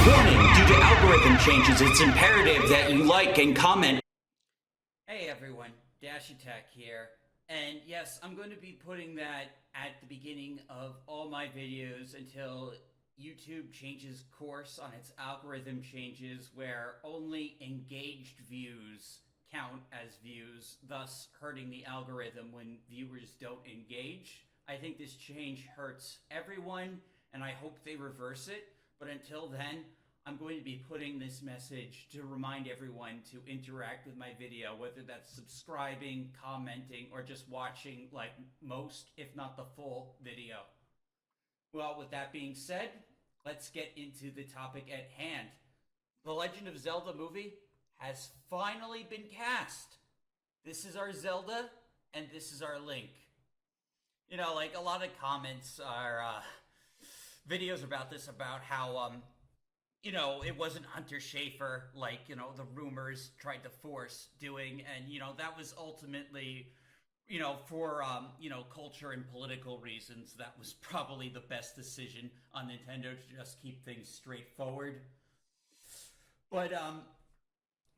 Warning, due to algorithm changes, it's imperative that you like and comment. Hey everyone, Dashy Tech here, and yes, I'm going to be putting that at the beginning of all my videos until YouTube changes course on its algorithm changes where only engaged views count as views, thus hurting the algorithm when viewers don't engage. I think this change hurts everyone, and I hope they reverse it, but until then, I'm going to be putting this message to remind everyone to interact with my video, whether that's subscribing, commenting, or just watching like most, if not the full video. Well, with that being said, let's get into the topic at hand. The Legend of Zelda movie has finally been cast. This is our Zelda, and this is our Link. You know, like a lot of comments are videos about this, about how you know, it wasn't Hunter Schafer like, you know, the rumors tried to force doing. And, you know, that was ultimately, you know, for, you know, culture and political reasons, that was probably the best decision on Nintendo to just keep things straightforward. But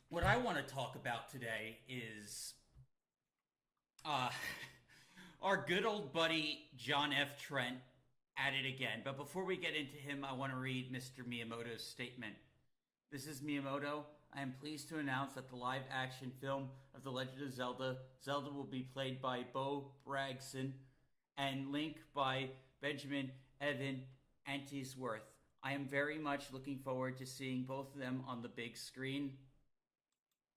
what I want to talk about today is our good old buddy John F. Trent at it again. But before we get into him, I want to read Mr. Miyamoto's statement. This is Miyamoto. I am pleased to announce that the live-action film of The Legend of Zelda, Zelda will be played by Bo Bragson and Link by Benjamin Evan Antisworth. I am very much looking forward to seeing both of them on the big screen.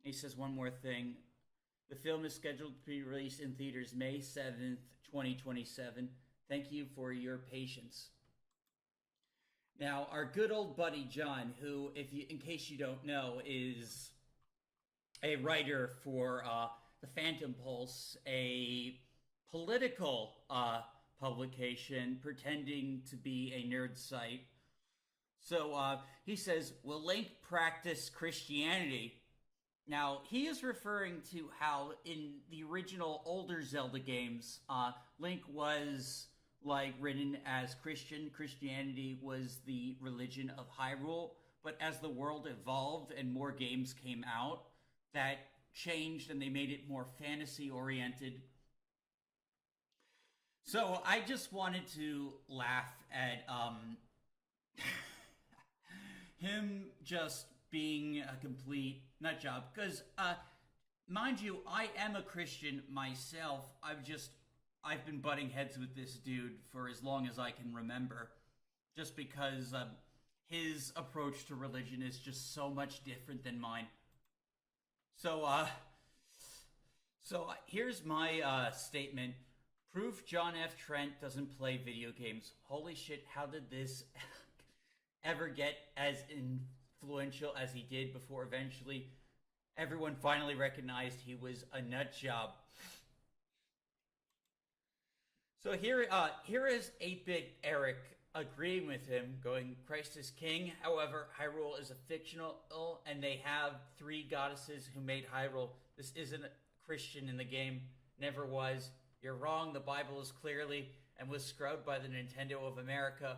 He says one more thing. The film is scheduled to be released in theaters May 7th, 2027. Thank you for your patience. Now, our good old buddy John, who, in case you don't know, is a writer for the Fandom Pulse, a political publication pretending to be a nerd site. So he says, will Link practice Christianity? Now, he is referring to how in the original older Zelda games, Link was like written as Christian. Christianity was the religion of Hyrule, but as the world evolved and more games came out, that changed and they made it more fantasy oriented. So I just wanted to laugh at him just being a complete nut job, because mind you, I am a Christian myself. I've been butting heads with this dude for as long as I can remember, just because his approach to religion is just so much different than mine. So here's my statement. Proof John F. Trent doesn't play video games. Holy shit, how did this ever get as influential as he did before eventually everyone finally recognized he was a nut job? So here is 8-Bit Eric agreeing with him, going, Christ is king. However, Hyrule is a fictional, and they have 3 goddesses who made Hyrule. This isn't Christian in the game. Never was. You're wrong. The Bible is clearly and was scrubbed by the Nintendo of America,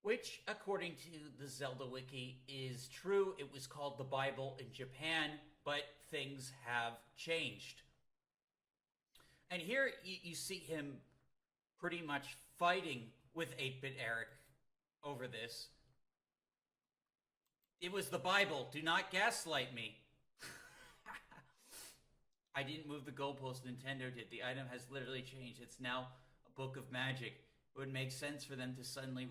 which, according to the Zelda Wiki, is true. It was called the Bible in Japan, but things have changed. And here you see him pretty much fighting with 8-Bit Eric over this. It was the Bible. Do not gaslight me. I didn't move the goalpost. Nintendo did. The item has literally changed. It's now a book of magic. It would make sense for them to suddenly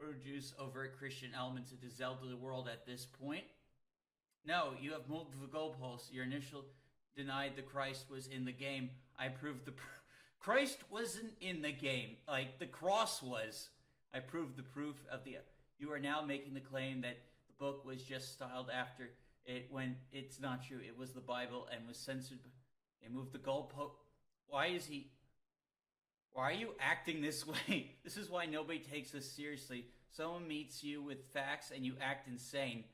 introduce overt Christian elements into Zelda world at this point. No, you have moved the goalpost. Your initial denied the Christ was in the game. I proved the Christ wasn't in the game. Like, the cross was. I proved the proof of the... You are now making the claim that the book was just styled after it when it's not true. It was the Bible and was censored. They moved the goalpost. Why are you acting this way? This is why nobody takes us seriously. Someone meets you with facts and you act insane.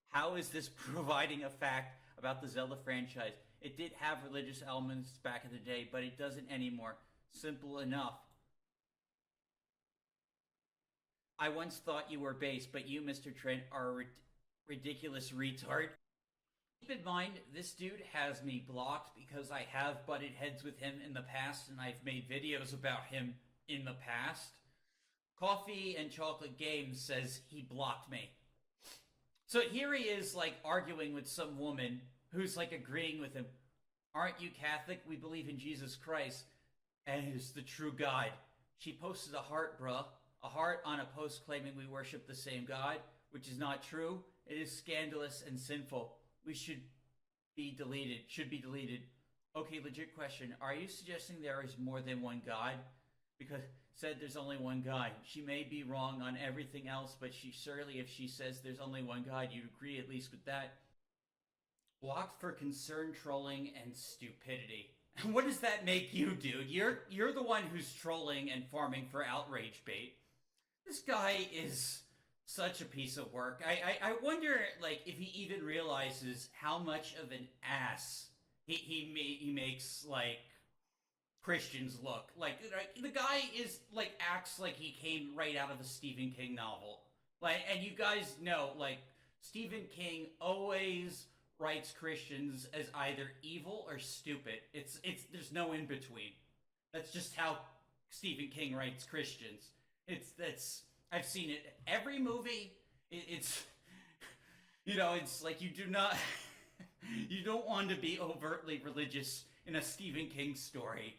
How is this providing a fact about the Zelda franchise? It did have religious elements back in the day, but it doesn't anymore. Simple enough. I once thought you were base, but you, Mr. Trent, are a ridiculous retard. Keep in mind, this dude has me blocked because I have butted heads with him in the past and I've made videos about him in the past. Coffee and Chocolate Games says he blocked me. So here he is, like, arguing with some woman who's, like, agreeing with him. Aren't you Catholic? We believe in Jesus Christ and is the true God. She posted a heart, bruh. A heart on a post claiming we worship the same God, which is not true. It is scandalous and sinful. We should be deleted. Okay, legit question. Are you suggesting there is more than one God? Because said there's only one God. She may be wrong on everything else, but she surely, if she says there's only one God, you'd agree at least with that. Blocked for concern, trolling, and stupidity. What does that make you, dude? You're the one who's trolling and farming for outrage bait. This guy is such a piece of work. I wonder, like, if he even realizes how much of an ass he makes, like, Christians look. Like, the guy is, like, acts like he came right out of a Stephen King novel. Like, and you guys know, like, Stephen King always writes Christians as either evil or stupid. There's no in between. That's just how Stephen King writes Christians. I've seen it every movie. It's it's like you don't want to be overtly religious in a Stephen King story.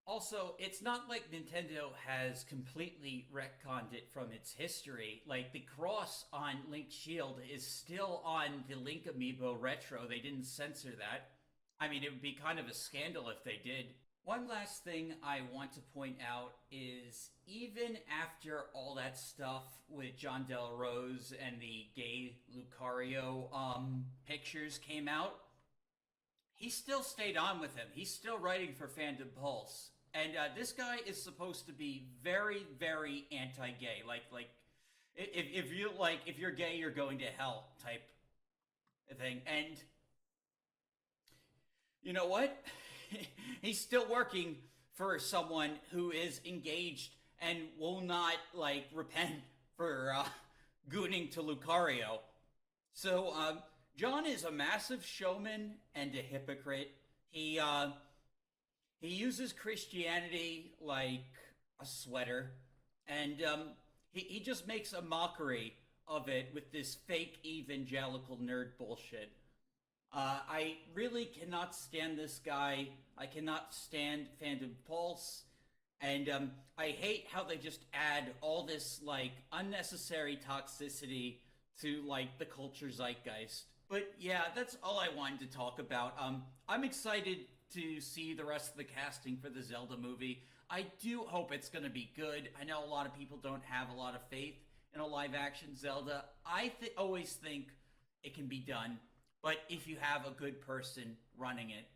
Also, it's not like Nintendo has completely retconned it from its history. Like, the cross on Link's shield is still on the Link Amiibo Retro. They didn't censor that. I mean, it would be kind of a scandal if they did. One last thing I want to point out is, even after all that stuff with John Del Rose and the gay Lucario pictures came out, he still stayed on with him. He's still writing for Fandom Pulse. And this guy is supposed to be very, very anti-gay. Like if you're gay, you're going to hell type thing. And you know what? He's still working for someone who is engaged and will not, like, repent for gooning to Lucario. So John is a massive showman and a hypocrite. He uses Christianity like a sweater, and he just makes a mockery of it with this fake evangelical nerd bullshit. I really cannot stand this guy. I cannot stand Fandom Pulse. And I hate how they just add all this, like, unnecessary toxicity to, like, the culture zeitgeist. But yeah, that's all I wanted to talk about. I'm excited to see the rest of the casting for the Zelda movie. I do hope it's going to be good. I know a lot of people don't have a lot of faith in a live-action Zelda. I always think it can be done, but if you have a good person running it.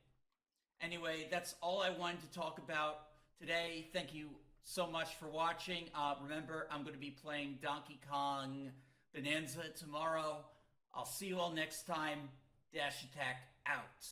Anyway, that's all I wanted to talk about today. Thank you so much for watching. Remember, I'm going to be playing Donkey Kong Bonanza tomorrow. I'll see you all next time. Dash Attack out.